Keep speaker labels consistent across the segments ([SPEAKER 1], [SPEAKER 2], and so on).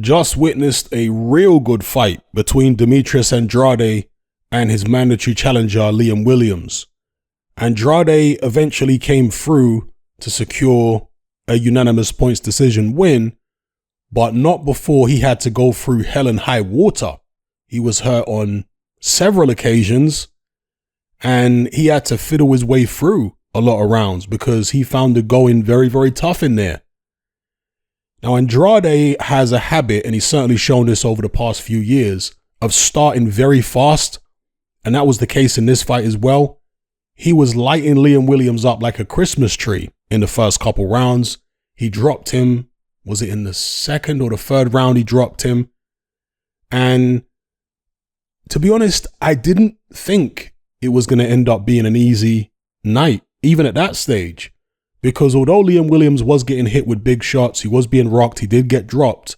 [SPEAKER 1] just witnessed a real good fight between Demetrius Andrade and his mandatory challenger, Liam Williams. Andrade eventually came through to secure a unanimous points decision win, but not before he had to go through hell and high water. He was hurt on several occasions, and he had to fiddle his way through a lot of rounds because he found it going very, very tough in there. Now, Andrade has a habit, and he's certainly shown this over the past few years, of starting very fast, and that was the case in this fight as well. He was lighting Liam Williams up like a Christmas tree in the first couple rounds. He dropped him. Was it in the second or the third round he dropped him? And to be honest, I didn't think it was going to end up being an easy night, even at that stage. Because although Liam Williams was getting hit with big shots, he was being rocked, he did get dropped,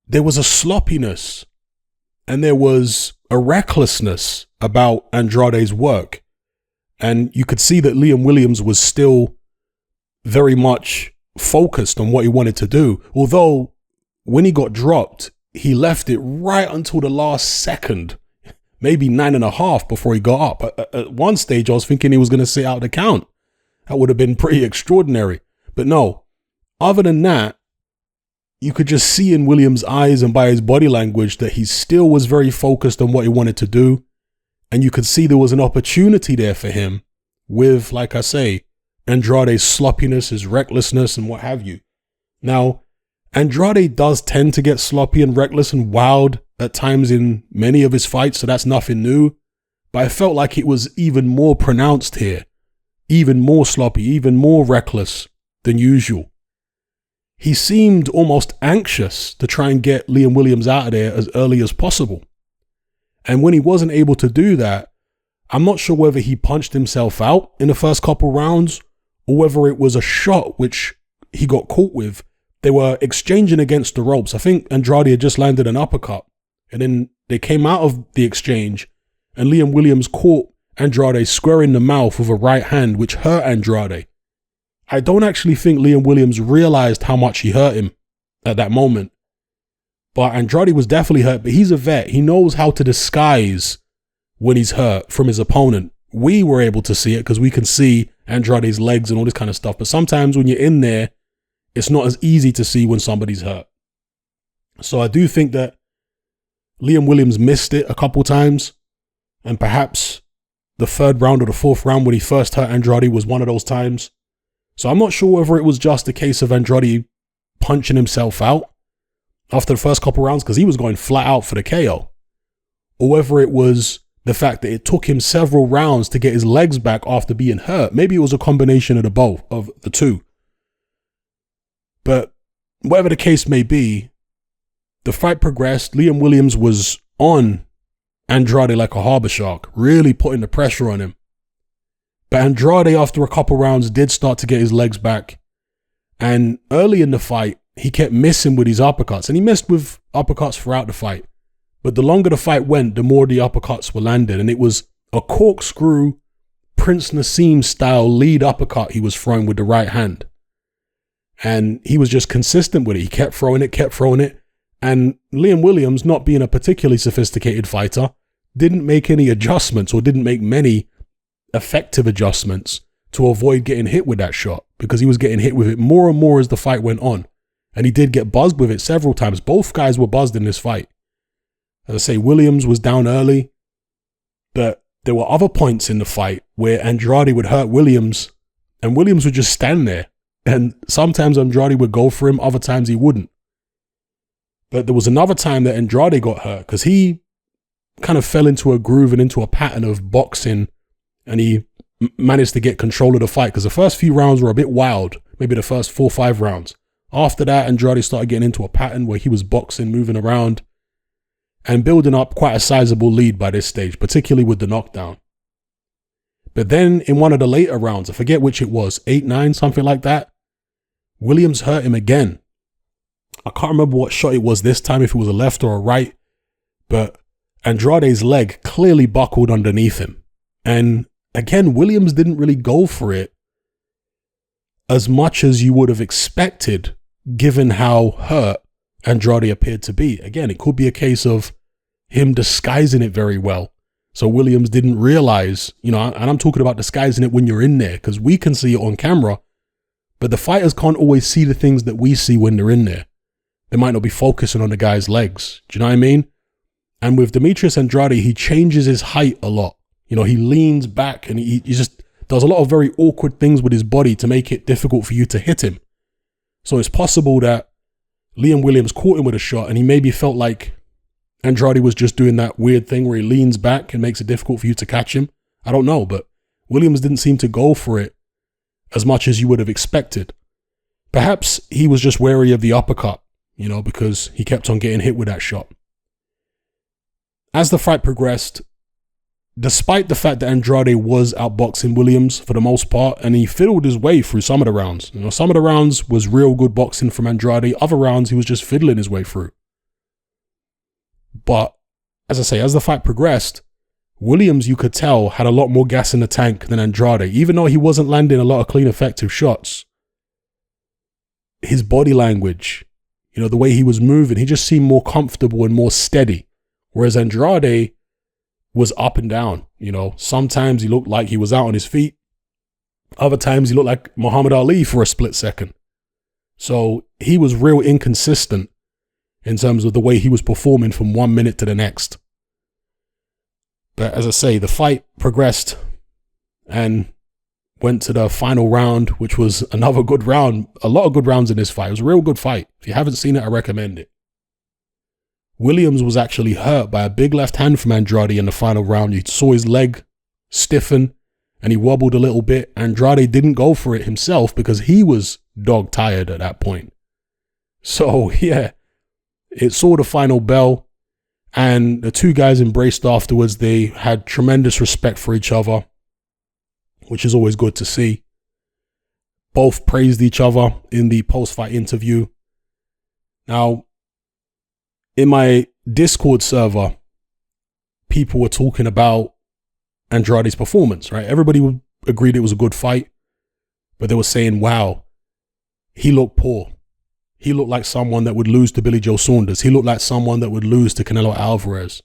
[SPEAKER 1] there was a sloppiness and there was a recklessness about Andrade's work. And you could see that Liam Williams was still very much focused on what he wanted to do. Although when he got dropped, he left it right until the last second, maybe 9.5 before he got up. At one stage, I was thinking he was going to sit out the count. That would have been pretty extraordinary. But no, other than that, you could just see in Williams' eyes and by his body language that he still was very focused on what he wanted to do. And you could see there was an opportunity there for him with, like I say, Andrade's sloppiness, his recklessness, and what have you. Now, Andrade does tend to get sloppy and reckless and wild at times in many of his fights, so that's nothing new. But I felt like it was even more pronounced here. Even more sloppy, even more reckless than usual. He seemed almost anxious to try and get Liam Williams out of there as early as possible. And when he wasn't able to do that, I'm not sure whether he punched himself out in the first couple rounds or whether it was a shot which he got caught with. They were exchanging against the ropes. I think Andrade had just landed an uppercut, and then they came out of the exchange and Liam Williams caught Andrade square in the mouth with a right hand, which hurt Andrade. I don't actually think Liam Williams realized how much he hurt him at that moment. But Andrade was definitely hurt, but he's a vet. He knows how to disguise when he's hurt from his opponent. We were able to see it because we can see Andrade's legs and all this kind of stuff. But sometimes when you're in there, it's not as easy to see when somebody's hurt. So I do think that Liam Williams missed it a couple times, and perhaps the third round or the fourth round when he first hurt Andrade was one of those times. So I'm not sure whether it was just a case of Andrade punching himself out after the first couple rounds because he was going flat out for the KO, or whether it was the fact that it took him several rounds to get his legs back after being hurt. Maybe it was a combination of the two. But whatever the case may be, the fight progressed. Liam Williams was on Andrade like a harbor shark, really putting the pressure on him. But Andrade, after a couple rounds, did start to get his legs back. And early in the fight, he kept missing with his uppercuts. And he missed with uppercuts throughout the fight. But the longer the fight went, the more the uppercuts were landed. And it was a corkscrew, Prince Nassim style lead uppercut he was throwing with the right hand. And he was just consistent with it. He kept throwing it. And Liam Williams, not being a particularly sophisticated fighter, didn't make any adjustments or didn't make many effective adjustments to avoid getting hit with that shot because he was getting hit with it more and more as the fight went on. And he did get buzzed with it several times. Both guys were buzzed in this fight. As I say, Williams was down early, but there were other points in the fight where Andrade would hurt Williams and Williams would just stand there. And sometimes Andrade would go for him, other times he wouldn't. But there was another time that Andrade got hurt because he kind of fell into a groove and into a pattern of boxing, and he managed to get control of the fight because the first few rounds were a bit wild, maybe the first 4 or 5 rounds. After that, Andrade started getting into a pattern where he was boxing, moving around, and building up quite a sizable lead by this stage, particularly with the knockdown. But then in one of the later rounds, I forget which it was, 8, 9, something like that, Williams hurt him again. I can't remember what shot it was this time, if it was a left or a right, but Andrade's leg clearly buckled underneath him. And again, Williams didn't really go for it as much as you would have expected, given how hurt Andrade appeared to be. Again, it could be a case of him disguising it very well. So Williams didn't realize, and I'm talking about disguising it when you're in there, because we can see it on camera, but the fighters can't always see the things that we see when they're in there. They might not be focusing on the guy's legs. Do you know what I mean? And with Demetrius Andrade, he changes his height a lot. He leans back and he just does a lot of very awkward things with his body to make it difficult for you to hit him. So it's possible that Liam Williams caught him with a shot and he maybe felt like Andrade was just doing that weird thing where he leans back and makes it difficult for you to catch him. I don't know, but Williams didn't seem to go for it as much as you would have expected. Perhaps he was just wary of the uppercut, because he kept on getting hit with that shot. As the fight progressed, despite the fact that Andrade was outboxing Williams for the most part, and he fiddled his way through some of the rounds. Some of the rounds was real good boxing from Andrade. Other rounds, he was just fiddling his way through. But, as I say, as the fight progressed, Williams, you could tell, had a lot more gas in the tank than Andrade. Even though he wasn't landing a lot of clean, effective shots, his body language, the way he was moving, he just seemed more comfortable and more steady. Whereas Andrade was up and down. Sometimes he looked like he was out on his feet. Other times he looked like Muhammad Ali for a split second. So he was real inconsistent in terms of the way he was performing from 1 minute to the next. But as I say, the fight progressed and went to the final round, which was another good round. A lot of good rounds in this fight. It was a real good fight. If you haven't seen it, I recommend it. Williams was actually hurt by a big left hand from Andrade in the final round. You saw his leg stiffen and he wobbled a little bit. Andrade didn't go for it himself because he was dog tired at that point. So yeah, it saw the final bell and the two guys embraced afterwards. They had tremendous respect for each other, which is always good to see. Both praised each other in the post-fight interview. Now, in my Discord server, people were talking about Andrade's performance, right? Everybody agreed it was a good fight, but they were saying, wow, he looked poor. He looked like someone that would lose to Billy Joe Saunders. He looked like someone that would lose to Canelo Alvarez.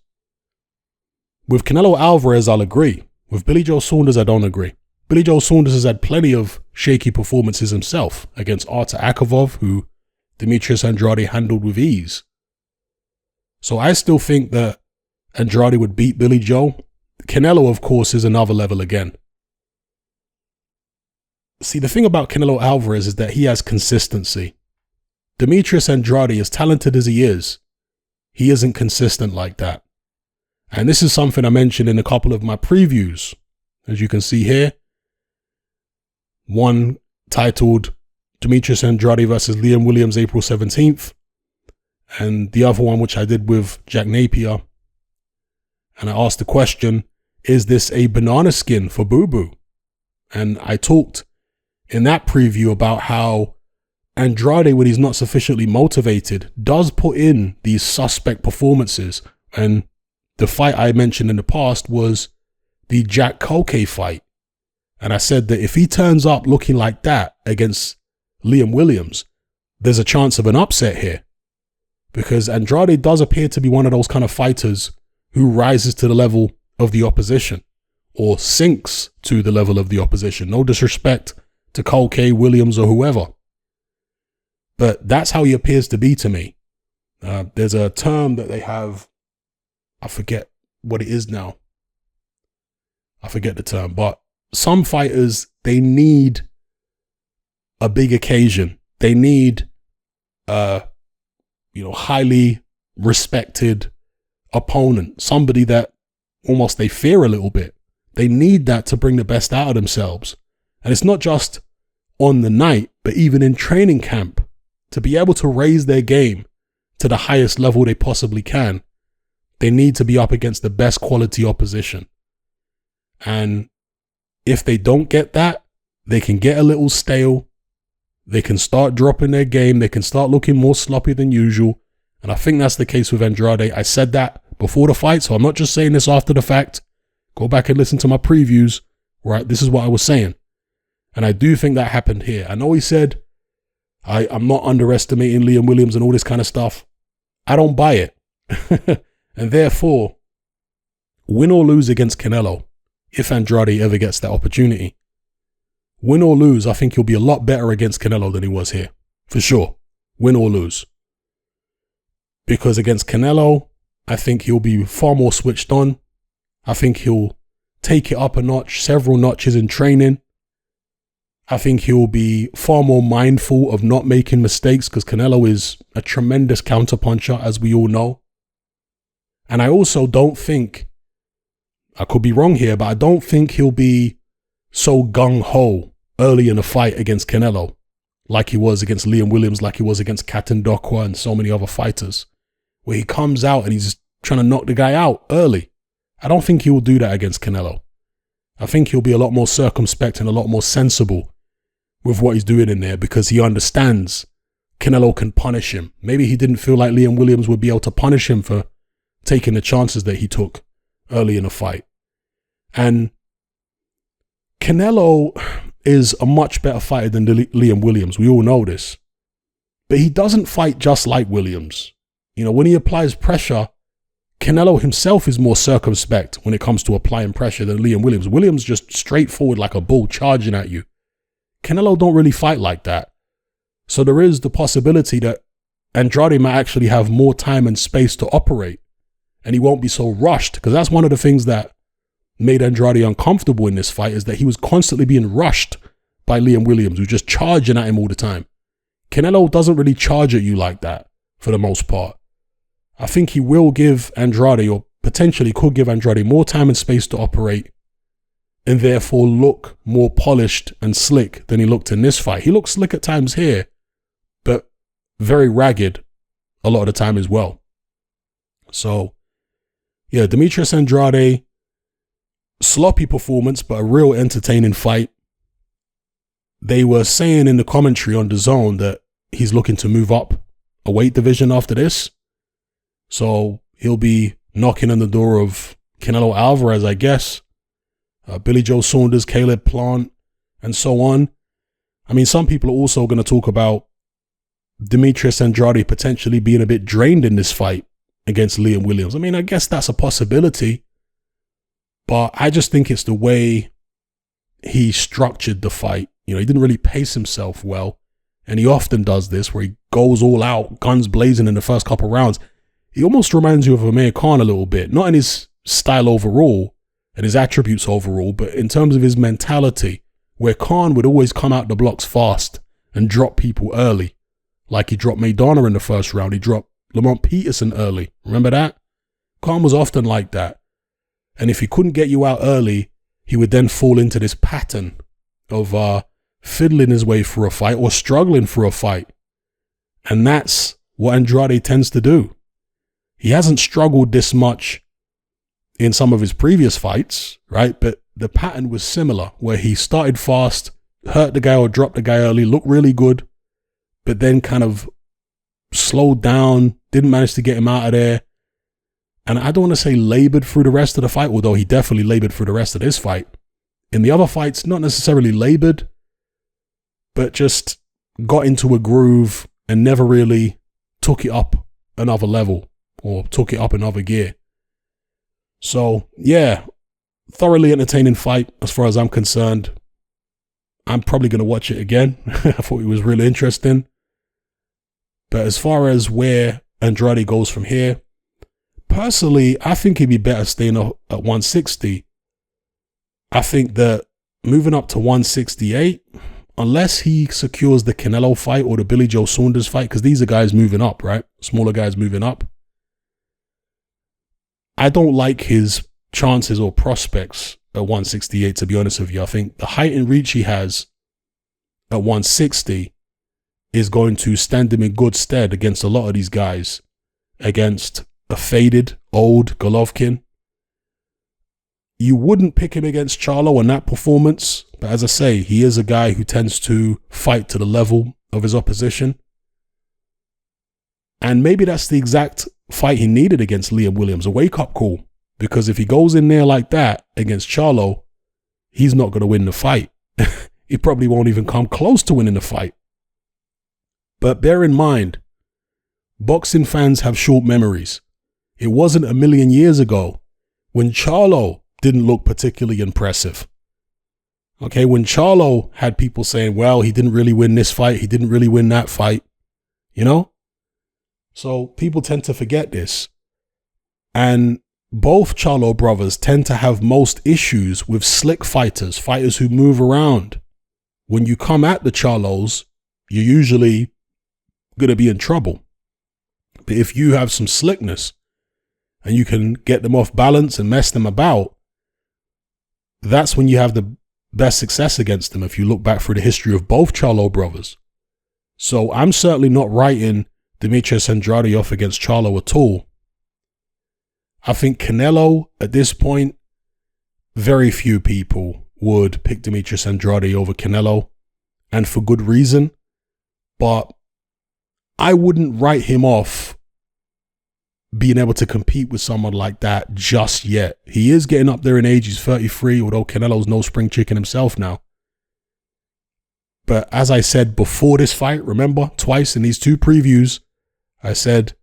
[SPEAKER 1] With Canelo Alvarez, I'll agree. With Billy Joe Saunders, I don't agree. Billy Joe Saunders has had plenty of shaky performances himself against Artur Akavov, who Demetrius Andrade handled with ease. So I still think that Andrade would beat Billy Joe. Canelo, of course, is another level again. See, the thing about Canelo Alvarez is that he has consistency. Demetrius Andrade, as talented as he is, he isn't consistent like that. And this is something I mentioned in a couple of my previews. As you can see here, one titled Demetrius Andrade versus Liam Williams, April 17th. And the other one, which I did with Jack Napier. And I asked the question, is this a banana skin for Boo Boo? And I talked in that preview about how Andrade, when he's not sufficiently motivated, does put in these suspect performances. And the fight I mentioned in the past was the Jack Koke fight. And I said that if he turns up looking like that against Liam Williams, there's a chance of an upset here. Because Andrade does appear to be one of those kind of fighters who rises to the level of the opposition or sinks to the level of the opposition. No disrespect to Koke, Williams, or whoever. But that's how he appears to be to me. There's a term that they have. I forget what it is now. I forget the term. But some fighters, they need a big occasion. They need highly respected opponent, somebody that almost they fear a little bit. They need that to bring the best out of themselves. And it's not just on the night, but even in training camp, to be able to raise their game to the highest level they possibly can, they need to be up against the best quality opposition. And if they don't get that, they can get a little stale. They can start dropping their game. They can start looking more sloppy than usual. And I think that's the case with Andrade. I said that before the fight, so I'm not just saying this after the fact. Go back and listen to my previews, right? This is what I was saying. And I do think that happened here. I know he said, I'm not underestimating Liam Williams and all this kind of stuff. I don't buy it. And therefore, win or lose against Canelo, if Andrade ever gets that opportunity, win or lose, I think he'll be a lot better against Canelo than he was here. For sure. Win or lose. Because against Canelo, I think he'll be far more switched on. I think he'll take it up a notch, several notches in training. I think he'll be far more mindful of not making mistakes because Canelo is a tremendous counterpuncher, as we all know. And I also don't think, I could be wrong here, but I don't think he'll be so gung-ho early in a fight against Canelo like he was against Liam Williams, like he was against Katendokwa and so many other fighters, where he comes out and he's trying to knock the guy out early. I don't think he will do that against Canelo. I think he'll be a lot more circumspect and a lot more sensible with what he's doing in there because he understands Canelo can punish him. Maybe he didn't feel like Liam Williams would be able to punish him for taking the chances that he took early in the fight. And Canelo is a much better fighter than Liam Williams. We all know this. But he doesn't fight just like Williams. You know, when he applies pressure, Canelo himself is more circumspect when it comes to applying pressure than Liam Williams. Williams just straightforward like a bull charging at you. Canelo don't really fight like that. So there is the possibility that Andrade might actually have more time and space to operate and he won't be so rushed, because that's one of the things that made Andrade uncomfortable in this fight, is that he was constantly being rushed by Liam Williams, who's just charging at him all the time. Canelo doesn't really charge at you like that for the most part. I think he will give Andrade, or potentially could give Andrade, more time and space to operate and therefore look more polished and slick than he looked in this fight. He looked slick at times here, but very ragged a lot of the time as well. So, yeah, Demetrius Andrade, sloppy performance, but a real entertaining fight. They were saying in the commentary on DAZN that he's looking to move up a weight division after this. So he'll be knocking on the door of Canelo Alvarez, I guess. Billy Joe Saunders, Caleb Plant, and so on. I mean, some people are also going to talk about Demetrius Andrade potentially being a bit drained in this fight against Liam Williams. I mean, I guess that's a possibility. But I just think it's the way he structured the fight. You know, he didn't really pace himself well. And he often does this, where he goes all out, guns blazing in the first couple rounds. He almost reminds you of Amir Khan a little bit. Not in his style overall and his attributes overall, but in terms of his mentality, where Khan would always come out the blocks fast and drop people early. Like he dropped Maidana in the first round. He dropped Lamont Peterson early. Remember that? Khan was often like that. And if he couldn't get you out early, he would then fall into this pattern of fiddling his way through a fight or struggling through a fight. And that's what Andrade tends to do. He hasn't struggled this much in some of his previous fights, right? But the pattern was similar, where he started fast, hurt the guy or dropped the guy early, looked really good, but then kind of slowed down, didn't manage to get him out of there. And I don't want to say labored through the rest of the fight, although he definitely labored through the rest of this fight. In the other fights, not necessarily labored, but just got into a groove and never really took it up another level or took it up another gear. So, yeah, thoroughly entertaining fight as far as I'm concerned. I'm probably going to watch it again. I thought it was really interesting. But as far as where Andrade goes from here, personally, I think he'd be better staying at 160. I think that moving up to 168, unless he secures the Canelo fight or the Billy Joe Saunders fight, because these are guys moving up, right? Smaller guys moving up. I don't like his chances or prospects at 168, to be honest with you. I think the height and reach he has at 160 is going to stand him in good stead against a lot of these guys, against a faded, old Golovkin. You wouldn't pick him against Charlo on that performance, but as I say, he is a guy who tends to fight to the level of his opposition. And maybe that's the exact fight he needed against Liam Williams, a wake-up call. Because if he goes in there like that against Charlo, he's not going to win the fight. He probably won't even come close to winning the fight. But bear in mind, boxing fans have short memories. It wasn't a million years ago when Charlo didn't look particularly impressive. Okay, when Charlo had people saying, well, he didn't really win this fight, he didn't really win that fight, you know? So people tend to forget this. And both Charlo brothers tend to have most issues with slick fighters, fighters who move around. When you come at the Charlos, you're usually going to be in trouble. But if you have some slickness and you can get them off balance and mess them about, that's when you have the best success against them, if you look back through the history of both Charlo brothers. So I'm certainly not writing Demetrius Andrade off against Charlo at all. I think Canelo, at this point, very few people would pick Demetrius Andrade over Canelo, and for good reason. But I wouldn't write him off being able to compete with someone like that just yet. He is getting up there in age. He's 33, although Canelo's no spring chicken himself now. But as I said before this fight, remember, twice in these two previews, I said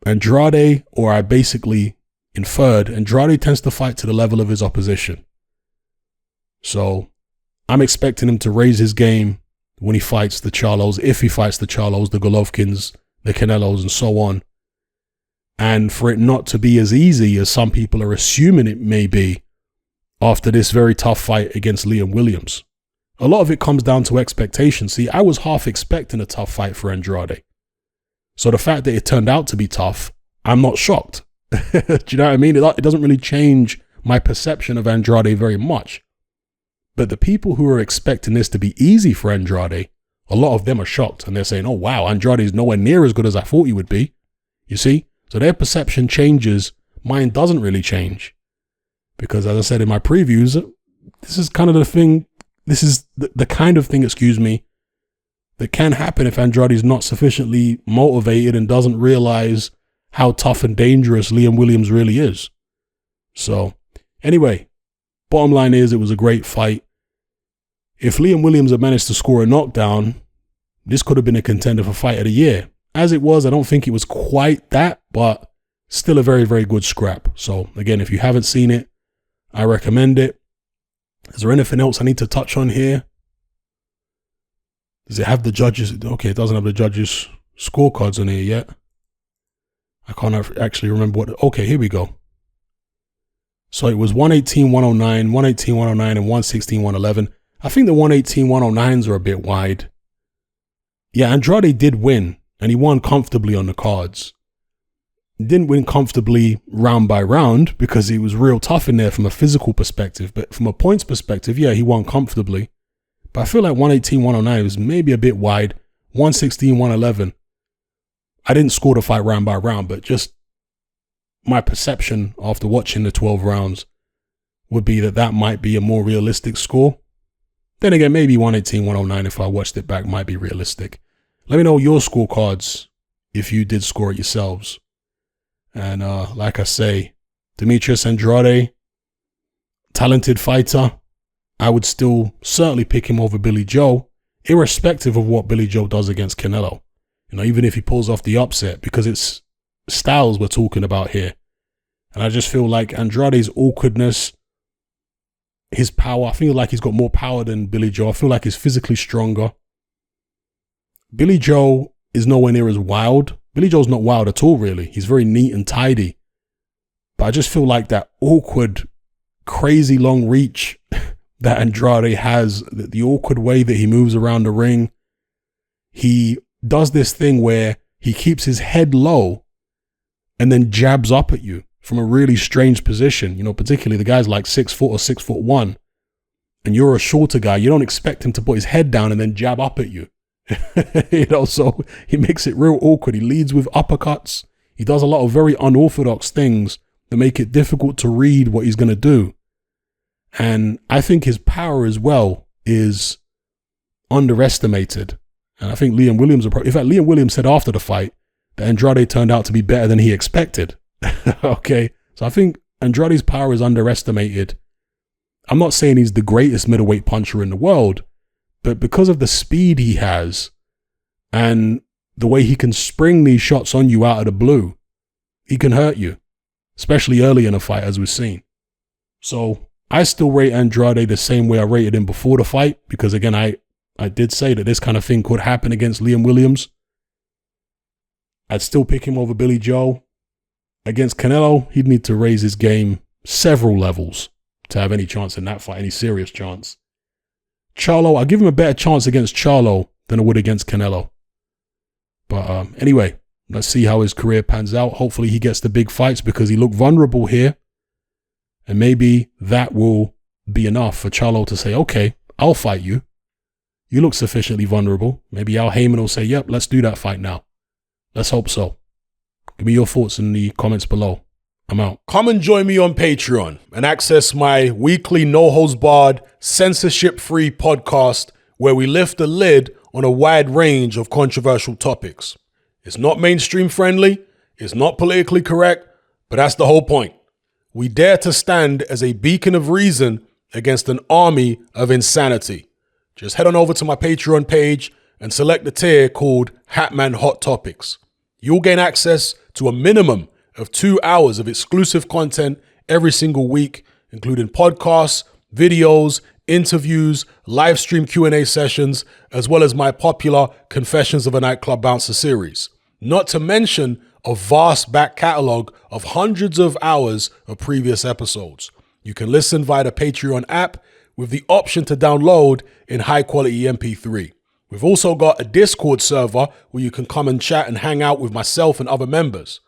[SPEAKER 1] Andrade, or I basically inferred Andrade tends to fight to the level of his opposition. So I'm expecting him to raise his game when he fights the Charlos, if he fights the Charlos, the Golovkins, the Canelos, and so on. And for it not to be as easy as some people are assuming it may be after this very tough fight against Liam Williams. A lot of it comes down to expectation. See, I was half expecting a tough fight for Andrade. So the fact that it turned out to be tough, I'm not shocked. Do you know what I mean? It doesn't really change my perception of Andrade very much. But the people who are expecting this to be easy for Andrade, a lot of them are shocked. And they're saying, oh, wow, Andrade is nowhere near as good as I thought he would be. You see? So their perception changes. Mine doesn't really change. Because as I said in my previews, this is kind of the thing. This is the kind of thing, that can happen if Andrade is not sufficiently motivated and doesn't realize how tough and dangerous Liam Williams really is. So anyway, bottom line is it was a great fight. If Liam Williams had managed to score a knockdown, this could have been a contender for fight of the year. As it was, I don't think it was quite that, but still a very, very good scrap. So again, if you haven't seen it, I recommend it. Is there anything else I need to touch on here? Does it have the judges? Okay, it doesn't have the judges' scorecards on here yet. I can't actually remember what. Okay, here we go. So it was 118-109, 118-109, and 116-111. I think the 118-109s are a bit wide. Yeah, Andrade did win, and he won comfortably on the cards. He didn't win comfortably round by round because he was real tough in there from a physical perspective. But from a points perspective, yeah, he won comfortably. But I feel like 118-109 was maybe a bit wide. 116-111. I didn't score the fight round by round, but just my perception after watching the 12 rounds would be that that might be a more realistic score. Then again, maybe 118-109 if I watched it back might be realistic. Let me know your scorecards if you did score it yourselves. And like I say, Demetrius Andrade, talented fighter. I would still certainly pick him over Billy Joe, irrespective of what Billy Joe does against Canelo. You know, even if he pulls off the upset, because it's styles we're talking about here. And I just feel like Andrade's awkwardness, his power, I feel like he's got more power than Billy Joe. I feel like he's physically stronger. Billy Joe is nowhere near as wild. Billy Joe's not wild at all, really. He's very neat and tidy. But I just feel like that awkward, crazy long reach that Andrade has, the awkward way that he moves around the ring. He does this thing where he keeps his head low and then jabs up at you from a really strange position. You know, particularly the guy's like 6 foot or 6'1", and you're a shorter guy. You don't expect him to put his head down and then jab up at you. You know, so he makes it real awkward. He leads with uppercuts. He does a lot of very unorthodox things that make it difficult to read what he's going to do. And I think his power as well is underestimated. And I think Liam Williams, in fact, Liam Williams said after the fight that Andrade turned out to be better than he expected. Okay. So I think Andrade's power is underestimated. I'm not saying he's the greatest middleweight puncher in the world, but because of the speed he has and the way he can spring these shots on you out of the blue, he can hurt you, especially early in a fight, as we've seen. So I still rate Andrade the same way I rated him before the fight, because again, I did say that this kind of thing could happen against Liam Williams. I'd still pick him over Billy Joe. Against Canelo, he'd need to raise his game several levels to have any chance in that fight, any serious chance. Charlo, I'll give him a better chance against Charlo than I would against Canelo. But anyway, let's see how his career pans out. Hopefully he gets the big fights because he looked vulnerable here. And maybe that will be enough for Charlo to say, okay, I'll fight you. You look sufficiently vulnerable. Maybe Al Heyman will say, yep, let's do that fight now. Let's hope so. Give me your thoughts in the comments below. I'm out. Come and join me on Patreon and access my weekly no-holds-barred, censorship-free podcast where we lift the lid on a wide range of controversial topics. It's not mainstream friendly, it's not politically correct, but that's the whole point. We dare to stand as a beacon of reason against an army of insanity. Just head on over to my Patreon page and select the tier called Hatman Hot Topics. You'll gain access to a minimum of 2 hours of exclusive content every single week, including podcasts, videos, interviews, live stream Q&A sessions, as well as my popular Confessions of a Nightclub Bouncer series. Not to mention a vast back catalog of hundreds of hours of previous episodes. You can listen via the Patreon app with the option to download in high quality MP3. We've also got a Discord server where you can come and chat and hang out with myself and other members.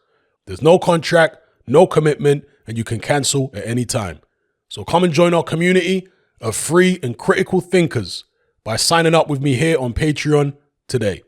[SPEAKER 1] There's no contract, no commitment, and you can cancel at any time. So come and join our community of free and critical thinkers by signing up with me here on Patreon today.